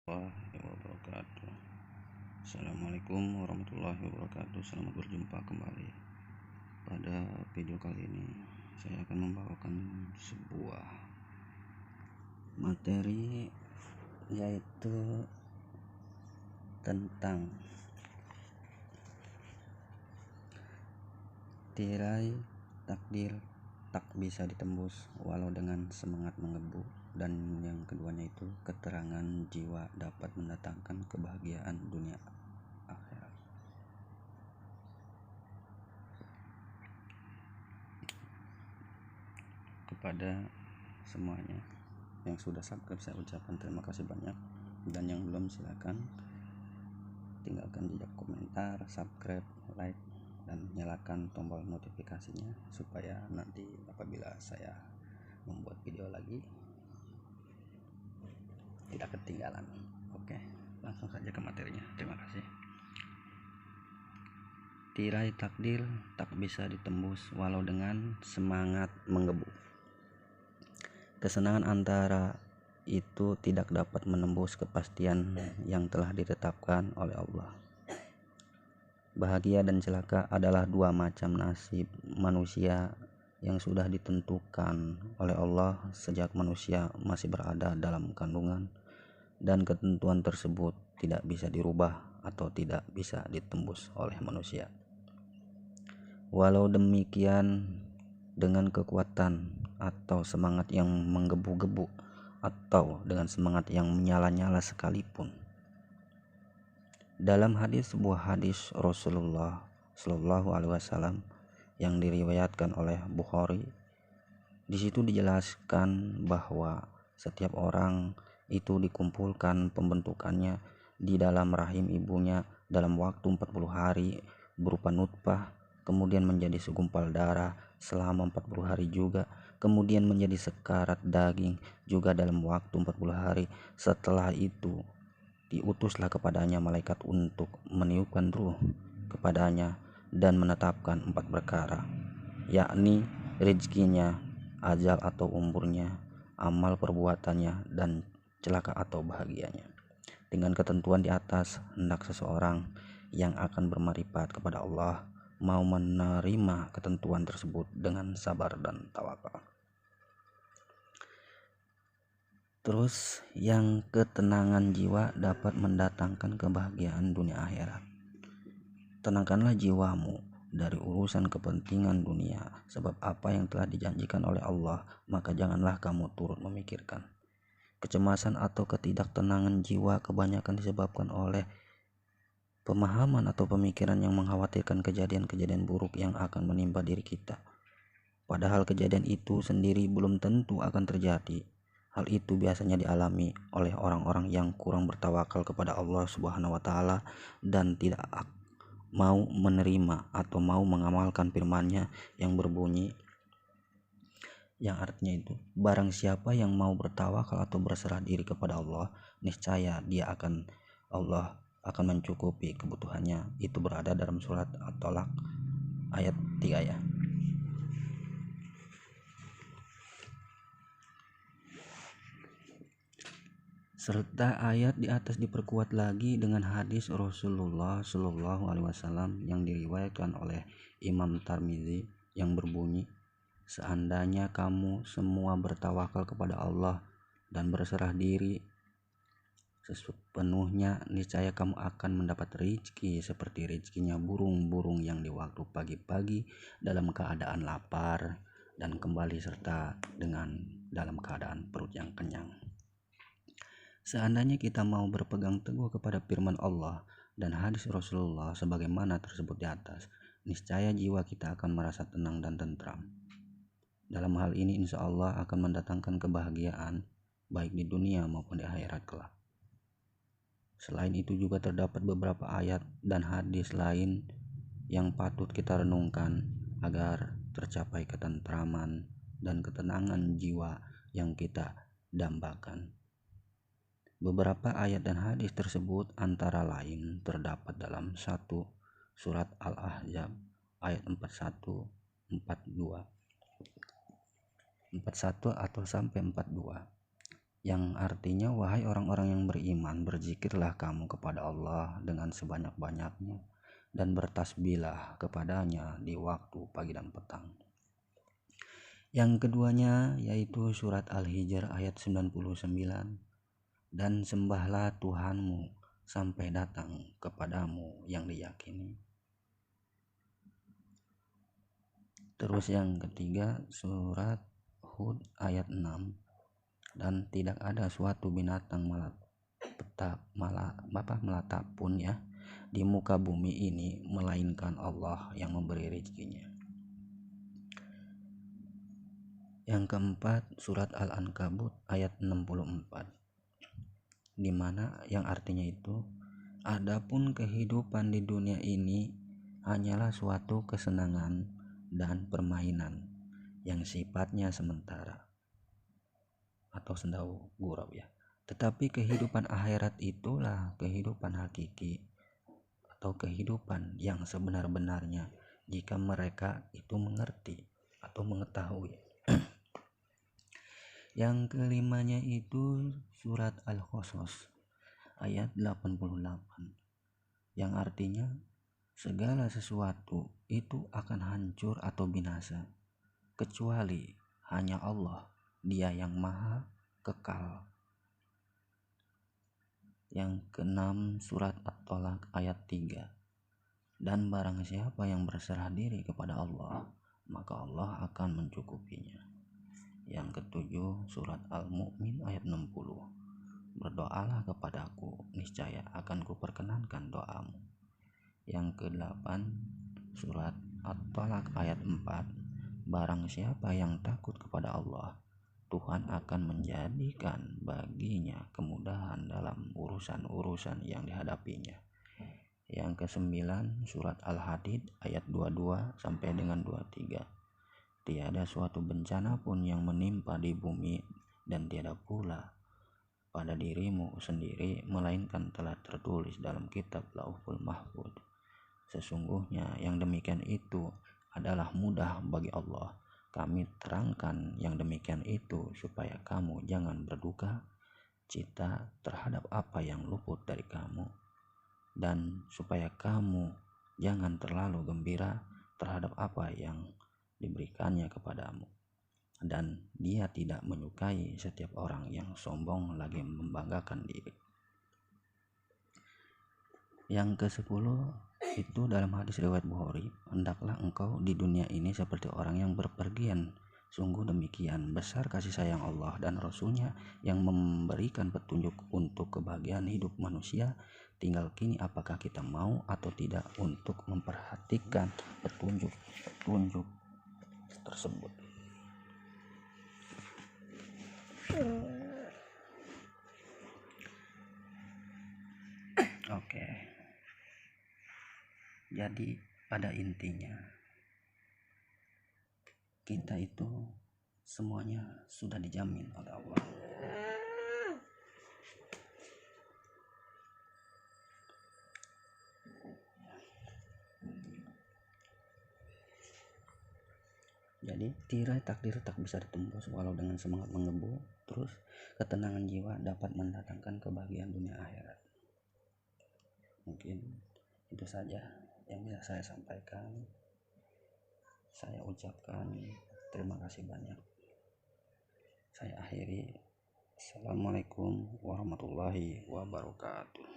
warahmatullahi wabarakatuh. Assalamualaikum warahmatullahi wabarakatuh. Selamat berjumpa kembali. Pada video kali ini saya akan membawakan sebuah materi, yaitu tentang tirai takdir tak bisa ditembus walau dengan semangat menggebu, dan yang keduanya itu keterangan jiwa dapat mendatangkan kebahagiaan dunia akhirat. Kepada semuanya yang sudah subscribe, saya ucapkan terima kasih banyak, dan yang belum silakan tinggalkan jejak komentar, subscribe, like, dan nyalakan tombol notifikasinya supaya nanti apabila saya membuat video lagi tidak ketinggalan. Oke, langsung saja ke materinya. Terima kasih. Tirai takdir tak bisa ditembus walau dengan semangat menggebu. Kesenangan antara itu tidak dapat menembus kepastian yang telah ditetapkan oleh Allah. Bahagia dan celaka adalah dua macam nasib manusia yang sudah ditentukan oleh Allah sejak manusia masih berada dalam kandungan, dan ketentuan tersebut tidak bisa dirubah atau tidak bisa ditembus oleh manusia. Walau demikian, dengan kekuatan atau semangat yang menggebu-gebu atau dengan semangat yang menyala-nyala sekalipun. Dalam sebuah hadis Rasulullah Shallallahu Alaihi Wasallam yang diriwayatkan oleh Bukhari, di situ dijelaskan bahwa setiap orang itu dikumpulkan pembentukannya di dalam rahim ibunya dalam waktu 40 hari berupa nutfah, kemudian menjadi segumpal darah selama 40 hari juga, kemudian menjadi sekarat daging juga dalam waktu 40 hari. Setelah itu diutuslah kepadanya malaikat untuk meniupkan ruh kepadanya dan menetapkan 4 perkara, yakni rezekinya, ajal atau umurnya, amal perbuatannya, dan celaka atau bahagianya. Dengan ketentuan di atas, hendak seseorang yang akan bermarifat kepada Allah mau menerima ketentuan tersebut dengan sabar dan tawakal. Terus yang ketenangan jiwa dapat mendatangkan kebahagiaan dunia akhirat. Tenangkanlah jiwamu dari urusan kepentingan dunia, sebab apa yang telah dijanjikan oleh Allah, maka janganlah kamu turut memikirkan. Kecemasan atau ketidaktenangan jiwa kebanyakan disebabkan oleh pemahaman atau pemikiran yang mengkhawatirkan kejadian-kejadian buruk yang akan menimpa diri kita. Padahal kejadian itu sendiri belum tentu akan terjadi. Hal itu biasanya dialami oleh orang-orang yang kurang bertawakal kepada Allah Subhanahu wa taala dan tidak mau menerima atau mau mengamalkan firman-Nya yang berbunyi, yang artinya itu, barang siapa yang mau bertawakal atau berserah diri kepada Allah, niscaya Allah akan mencukupi kebutuhannya. Itu berada dalam surat At-Tolak ayat 3 ya. Serta ayat di atas diperkuat lagi dengan hadis Rasulullah Shallallahu Alaihi Wasallam yang diriwayatkan oleh Imam Tirmidzi yang berbunyi, seandainya kamu semua bertawakal kepada Allah dan berserah diri sepenuhnya, niscaya kamu akan mendapat rezeki seperti rezekinya burung-burung yang di waktu pagi-pagi dalam keadaan lapar dan kembali serta dalam keadaan perut yang kenyang. Seandainya kita mau berpegang teguh kepada firman Allah dan hadis Rasulullah sebagaimana tersebut di atas, niscaya jiwa kita akan merasa tenang dan tentram. Dalam hal ini insya Allah akan mendatangkan kebahagiaan baik di dunia maupun di akhirat kelak. Selain itu juga terdapat beberapa ayat dan hadis lain yang patut kita renungkan agar tercapai ketentraman dan ketenangan jiwa yang kita dambakan. Beberapa ayat dan hadis tersebut antara lain terdapat dalam 1 surat Al-Ahzab ayat 41 atau sampai 42, yang artinya, wahai orang-orang yang beriman, berzikirlah kamu kepada Allah dengan sebanyak-banyaknya dan bertasbihlah kepadanya di waktu pagi dan petang. Yang keduanya yaitu surat Al-Hijr ayat 99, dan sembahlah Tuhanmu sampai datang kepadamu yang diyakini. Terus yang ketiga surat Hud ayat 6, dan tidak ada suatu binatang melata pun ya di muka bumi ini melainkan Allah yang memberi rezekinya. Yang keempat surat Al-Ankabut ayat 64, di mana yang artinya itu, adapun kehidupan di dunia ini hanyalah suatu kesenangan dan permainan yang sifatnya sementara atau sendau gurau ya. Tetapi kehidupan akhirat itulah kehidupan hakiki atau kehidupan yang sebenar-benarnya jika mereka itu mengerti atau mengetahui. Yang kelimanya itu surat Al-Qasas ayat 88, yang artinya segala sesuatu itu akan hancur atau binasa kecuali hanya Allah, Dia yang maha kekal. Yang keenam surat At-Tolak ayat 3, dan barang siapa yang berserah diri kepada Allah, maka Allah akan mencukupinya. Yang ketujuh surat Al-Mu'min ayat 60, berdoalah kepadaku, niscaya akan kuperkenankan doamu. Yang kedelapan surat At-Talaq ayat 4, barang siapa yang takut kepada Allah, Tuhan akan menjadikan baginya kemudahan dalam urusan-urusan yang dihadapinya. Yang kesembilan surat Al-Hadid ayat 22 sampai dengan 23, tiada suatu bencana pun yang menimpa di bumi dan tiada pula pada dirimu sendiri melainkan telah tertulis dalam kitab Lauhul Mahfuz. Sesungguhnya yang demikian itu adalah mudah bagi Allah. Kami terangkan yang demikian itu supaya kamu jangan berduka cita terhadap apa yang luput dari kamu, dan supaya kamu jangan terlalu gembira terhadap apa yang diberikannya kepadamu. Dan Dia tidak menyukai setiap orang yang sombong lagi membanggakan diri. Yang ke-10 itu dalam hadis riwayat Bukhari, hendaklah engkau di dunia ini seperti orang yang berpergian. Sungguh demikian besar kasih sayang Allah dan Rasulnya yang memberikan petunjuk untuk kebahagiaan hidup manusia. Tinggal kini apakah kita mau atau tidak untuk memperhatikan petunjuk tersebut. Oke. Jadi pada intinya kita itu semuanya sudah dijamin oleh Allah. Jadi tirai takdir tak bisa ditembus walau dengan semangat menggebu. Terus ketenangan jiwa dapat mendatangkan kebahagiaan dunia akhirat. Mungkin itu saja yang bisa saya sampaikan. Saya ucapkan terima kasih banyak. Saya akhiri. Assalamualaikum warahmatullahi wabarakatuh.